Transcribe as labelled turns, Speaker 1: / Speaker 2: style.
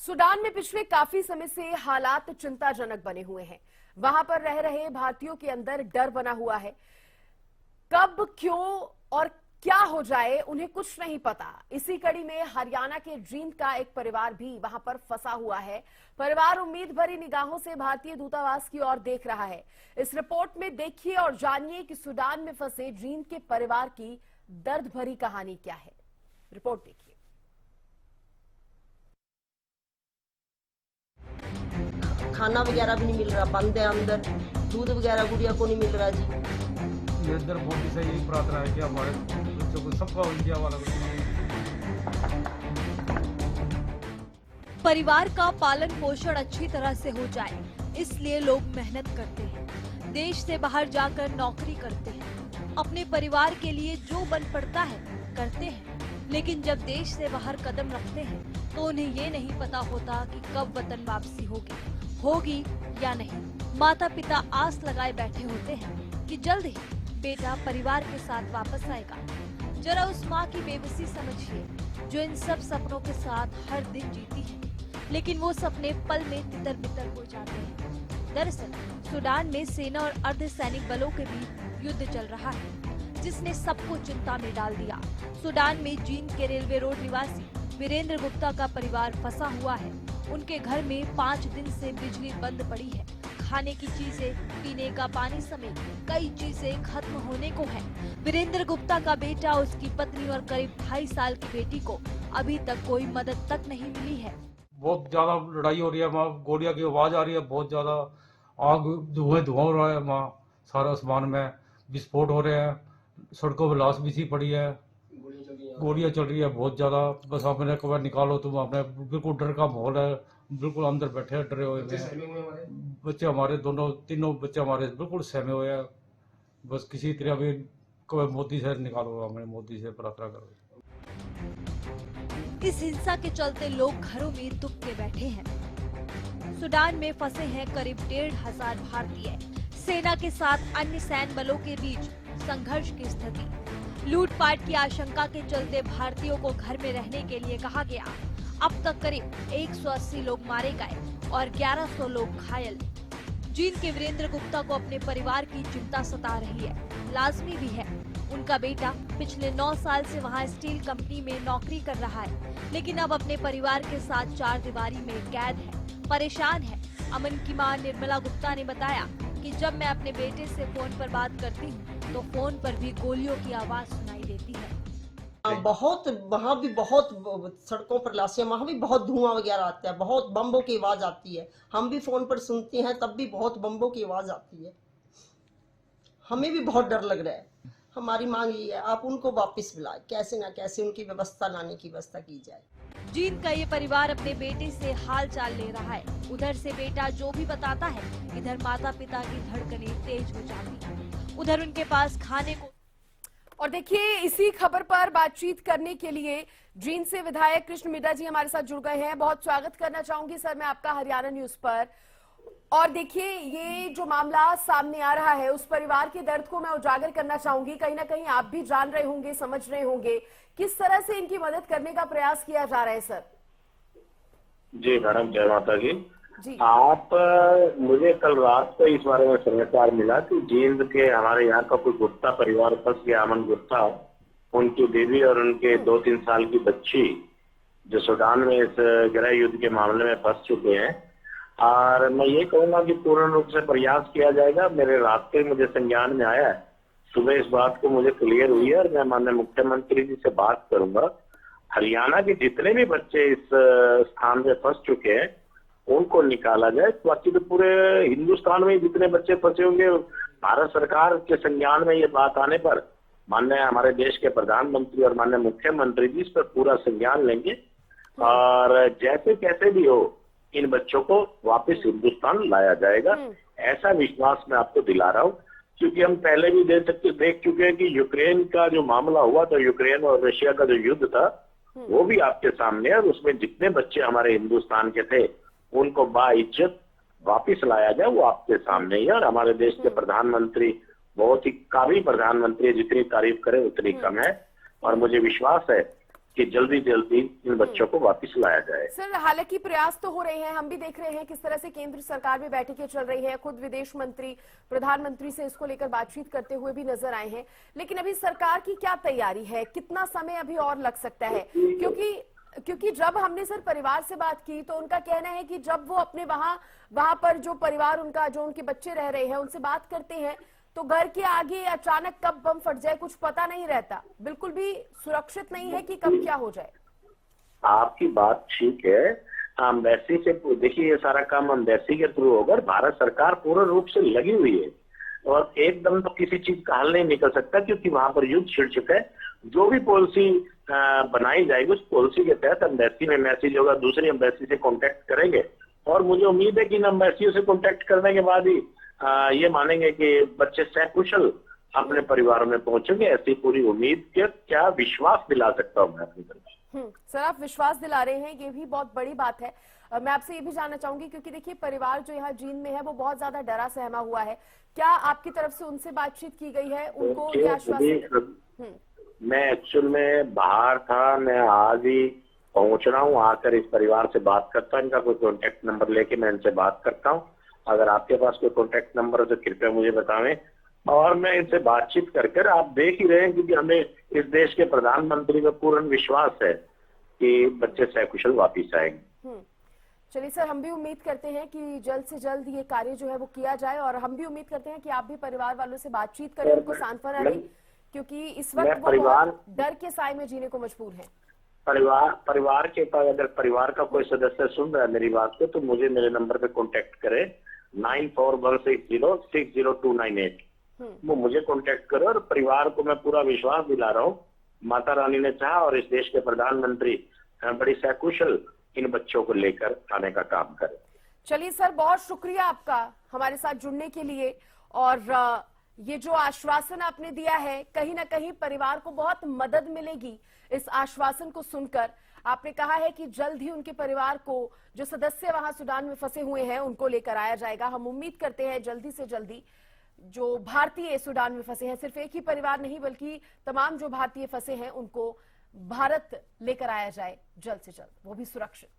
Speaker 1: Sudan में पिछले काफी समय से हालात चिंताजनक बने हुए हैं। वहां पर रह रहे भारतीयों के अंदर डर बना हुआ है। कब, क्यों और क्या हो जाए उन्हें कुछ नहीं पता। इसी कड़ी में हरियाणा के जींद का एक परिवार भी वहां पर फंसा हुआ है। परिवार उम्मीद भरी निगाहों से भारतीय दूतावास की ओर देख रहा है। इस रिपोर्ट में देखिए और जानिए कि सूडान में फंसे जींद के परिवार की दर्द भरी कहानी क्या है। रिपोर्ट देखिए।
Speaker 2: खाना वगैरह भी नहीं मिल रहा, बंद है अंदर। दूध वगैरह गुड़िया को नहीं मिल रहा जी।
Speaker 3: नरेंद्र मोदी से यही प्रार्थना है कि हमारे बच्चों को सबका इंडिया वाला
Speaker 4: परिवार का पालन पोषण अच्छी तरह से हो जाए, इसलिए लोग मेहनत करते हैं, देश से बाहर जाकर नौकरी करते हैं, अपने परिवार के लिए जो बन पड़ता है करते हैं। लेकिन जब देश से बाहर कदम रखते हैं तो उन्हें ये नहीं पता होता कि कब वतन वापसी होगी या नहीं। माता पिता आस लगाए बैठे होते हैं कि जल्द ही बेटा परिवार के साथ वापस आएगा। जरा उस माँ की बेबसी समझिए जो इन सब सपनों के साथ हर दिन जीती है, लेकिन वो सपने पल में तितर बितर हो जाते हैं। दरअसल सूडान में सेना और अर्धसैनिक बलों के बीच युद्ध चल रहा है, जिसने सबको चिंता में डाल दिया। सूडान में जींद के रेलवे रोड निवासी वीरेंद्र गुप्ता का परिवार फंसा हुआ है। उनके घर में 5 दिन से बिजली बंद पड़ी है। खाने की चीजें, पीने का पानी समेत कई चीजें खत्म होने को है। वीरेंद्र गुप्ता का बेटा, उसकी पत्नी और करीब 2.5 साल की बेटी को अभी तक कोई मदद तक नहीं मिली है।
Speaker 3: बहुत ज्यादा लड़ाई हो रही है वहाँ, गोलियां की आवाज आ रही है, बहुत ज्यादा आग धुआं हो रहा है वहाँ। सारा आसमान में विस्फोट हो रहे हैं, सड़कों पर लाश बिछी पड़ी है, गोलियां चल रही है बहुत ज्यादा। बस आपने कब निकालो तुम अपने, बिल्कुल डर का माहौल है, बिल्कुल अंदर बैठे डरे हुए हैं। बच्चे हमारे तीनों बच्चे हमारे बिल्कुल सहमे हुए हैं। बस किसी तरह भी कब मोदी से निकालो, हमें मोदी से प्रार्थना करो।
Speaker 4: इस हिंसा के चलते लोग घरों में दुब के बैठे हैं। सूडान में फंसे हैं करीब 1,500 भारतीय। सेना के साथ अन्य सैन्य बलों के बीच संघर्ष की स्थिति। लूटपाट की आशंका के चलते भारतीयों को घर में रहने के लिए कहा गया। अब तक करीब 180 लोग मारे गए और 1100 लोग घायल। जींद के वीरेंद्र गुप्ता को अपने परिवार की चिंता सता रही है। लाजमी भी है, उनका बेटा पिछले 9 साल से वहां स्टील कंपनी में नौकरी कर रहा है, लेकिन अब अपने परिवार के साथ 4 दीवारी में कैद है, परेशान है। अमन की मां निर्मला गुप्ता ने बताया कि जब मैं अपने बेटे से फोन पर बात करती हूँ तो फोन पर भी गोलियों की आवाज सुनाई देती है।
Speaker 2: बहुत वहाँ भी बहुत सड़कों पर लाशियां, वहाँ भी बहुत धुआं वगैरह आता है, बहुत बम्बों की आवाज आती है। हम भी फोन पर सुनते हैं तब भी बहुत बम्बों की आवाज आती है। हमें भी बहुत डर लग रहा है। हमारी मांग ये है, आप उनको वापस बुलाएं, कैसे ना कैसे उनकी व्यवस्था लाने की व्यवस्था की जाए।
Speaker 4: जींद का ये परिवार अपने बेटे से हाल चाल ले रहा है। उधर से बेटा जो भी बताता है, इधर माता पिता की धड़कनें तेज हो जाती है। उधर उनके पास खाने को।
Speaker 1: और देखिए, इसी खबर पर बातचीत करने के लिए जींद से विधायक कृष्ण मिड्ढा जी हमारे साथ जुड़ गए हैं। बहुत स्वागत करना चाहूंगी सर मैं आपका हरियाणा न्यूज पर। और देखिए, ये जो मामला सामने आ रहा है, उस परिवार के दर्द को मैं उजागर करना चाहूंगी। कहीं ना कहीं आप भी जान रहे होंगे, समझ रहे होंगे किस तरह से इनकी मदद करने का प्रयास किया जा रहा है। सर
Speaker 5: जी मैडम, जय माता की।
Speaker 1: जी,
Speaker 5: आप मुझे कल रात को इस बारे में समाचार मिला कि जींद के हमारे यहाँ का कोई गुप्ता परिवार फंस गया। अमन गुप्ता, उनकी बीवी और उनके 2-3 साल की बच्ची जो सूडान में इस गृह युद्ध के मामले में फंस चुके हैं। और मैं ये कहूंगा कि पूर्ण रूप से प्रयास किया जाएगा। मेरे रास्ते मुझे संज्ञान में आया है, सुबह इस बात को मुझे क्लियर हुई है और मैं माननीय मुख्यमंत्री जी से बात करूंगा। हरियाणा के जितने भी बच्चे इस स्थान में फंस चुके हैं उनको निकाला जाए। बाकी तो पूरे हिंदुस्तान में जितने बच्चे फंसे होंगे, भारत सरकार के संज्ञान में ये बात आने पर माननीय हमारे देश के प्रधानमंत्री और माननीय मुख्यमंत्री जी इस पर पूरा संज्ञान लेंगे और जैसे कैसे भी हो इन बच्चों को वापस हिंदुस्तान लाया जाएगा। ऐसा विश्वास मैं आपको दिला रहा हूँ, क्योंकि हम पहले भी देख चुके हैं कि यूक्रेन का जो मामला हुआ था, यूक्रेन और रशिया का जो युद्ध था, वो भी आपके सामने है। और उसमें जितने बच्चे हमारे हिंदुस्तान के थे उनको बाइज्जत वापिस लाया जाए, वो आपके सामने ही है। और हमारे देश के प्रधानमंत्री बहुत ही काबिल प्रधानमंत्री है, जितनी तारीफ करें उतनी कम है। और मुझे विश्वास है कि जल्दी जल्दी इन बच्चों को वापस लाया जाए।
Speaker 1: सर, हालांकि प्रयास तो हो रहे हैं, हम भी देख रहे हैं किस तरह से केंद्र सरकार में बैठकें चल रही है, खुद विदेश मंत्री प्रधानमंत्री से इसको लेकर बातचीत करते हुए भी नजर आए हैं, लेकिन अभी सरकार की क्या तैयारी है, कितना समय अभी और लग सकता है? क्योंकि जब हमने सर परिवार से बात की तो उनका कहना है कि जब वो अपने वहां पर जो परिवार उनका, जो उनके बच्चे रह रहे हैं, उनसे बात करते हैं तो घर के आगे अचानक कब बम फट जाए कुछ पता नहीं रहता, बिल्कुल भी सुरक्षित नहीं है कि कब क्या हो जाए।
Speaker 5: आपकी बात ठीक है। एम्बेसी से देखिए, ये सारा काम एम्बेसी के थ्रू होगा। भारत सरकार पूर्ण रूप से लगी हुई है और एकदम तो किसी चीज का हल नहीं निकल सकता, क्योंकि वहां पर युद्ध छिड़ चुका है। जो भी पॉलिसी बनाई जाएगी उस पॉलिसी के तहत एम्बेसी में मैसेज होगा, दूसरी एम्बेसी से कांटेक्ट करेंगे और मुझे उम्मीद है कि इन एम्बेसियों से कांटेक्ट करने के बाद ही ये मानेंगे कि बच्चे सकुशल अपने परिवारों में पहुंचेंगे। ऐसी पूरी उम्मीद के क्या विश्वास दिला सकता हूँ मैं अपनी तरफ।
Speaker 1: सर, आप विश्वास दिला रहे हैं, ये भी बहुत बड़ी बात है। मैं आपसे ये भी जानना चाहूंगी, क्योंकि देखिए परिवार जो यहाँ जींद में है वो बहुत ज्यादा डरा सहमा हुआ है, क्या आपकी तरफ से उनसे बातचीत की गई है, उनको ये आश्वासन?
Speaker 5: मैं एक्चुअल में बाहर था, मैं आज ही पहुंच रहा हूँ, आकर इस परिवार से बात करता हूँ। इनका कोई कॉन्टेक्ट नंबर लेके मैं इनसे बात करता हूँ। अगर आपके पास कोई कॉन्टेक्ट नंबर हो तो कृपया मुझे बतावें और मैं इनसे बातचीत कर आप देख ही रहे हैं, क्योंकि हमें इस देश के प्रधानमंत्री का पूर्ण विश्वास है कि बच्चे सकुशल वापिस आएंगे।
Speaker 1: चलिए सर, हम भी उम्मीद करते हैं कि जल्द से जल्द ये कार्य जो है वो किया जाए और हम भी उम्मीद करते हैं कि आप भी परिवार वालों से बातचीत करें, उनको सांत्वना दें, क्योंकि इस वक्त वो बहुत डर के साए में जीने को मजबूर हैं।
Speaker 5: परिवार के पास अगर परिवार का कोई सदस्य सुन रहा है मेरी बात को, तो मुझे मेरे नंबर पे कांटेक्ट करे 9416060298। वो मुझे कांटेक्ट करो और परिवार को मैं पूरा विश्वास दिला रहा हूँ, माता रानी ने चाहा और इस देश के प्रधानमंत्री बड़ी सकुशल इन बच्चों को लेकर आने का काम करे।
Speaker 1: चलिए सर, बहुत शुक्रिया आपका हमारे साथ जुड़ने के लिए, और ये जो आश्वासन आपने दिया है कहीं ना कहीं परिवार को बहुत मदद मिलेगी इस आश्वासन को सुनकर। आपने कहा है कि जल्द ही उनके परिवार को, जो सदस्य वहां सूडान में फंसे हुए हैं, उनको लेकर आया जाएगा। हम उम्मीद करते हैं जल्दी से जल्दी जो भारतीय सूडान में फंसे हैं, सिर्फ एक ही परिवार नहीं बल्कि तमाम जो भारतीय फंसे हैं, उनको भारत लेकर आया जाए जल्द से जल्द, वो भी सुरक्षित।